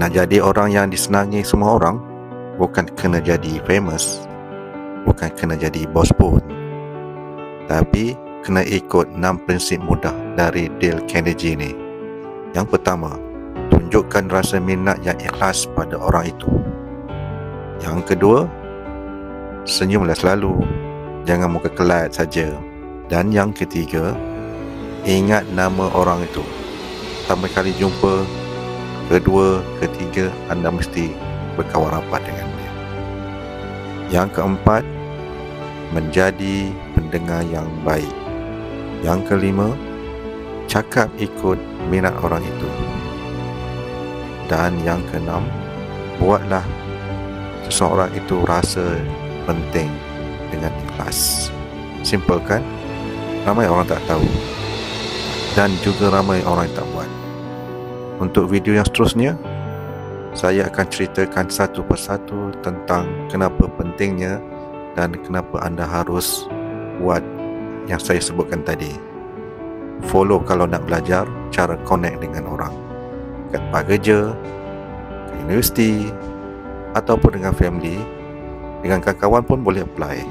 Nak jadi orang yang disenangi semua orang, bukan kena jadi famous, bukan kena jadi bos pun, tapi kena ikut 6 prinsip mudah dari Dale Carnegie ni. Yang pertama, tunjukkan rasa minat yang ikhlas pada orang itu. Yang kedua, senyumlah selalu, jangan muka kelat saja. Dan yang ketiga, ingat nama orang itu. Pertama kali jumpa, kedua, ketiga, anda mesti berkawan rapat dengan dia. Yang keempat, menjadi pendengar yang baik. Yang kelima, cakap ikut minat orang itu. Dan yang keenam, buatlah seseorang itu rasa penting dengan ikhlas. Simple kan? Ramai orang tak tahu, dan juga ramai orang yang tak buat. Untuk video yang seterusnya, saya akan ceritakan satu persatu tentang kenapa pentingnya dan kenapa anda harus buat yang saya sebutkan tadi. Follow kalau nak belajar cara connect dengan orang kat tempat kerja, ke universiti, ataupun dengan family. Dengan kawan-kawan pun boleh apply.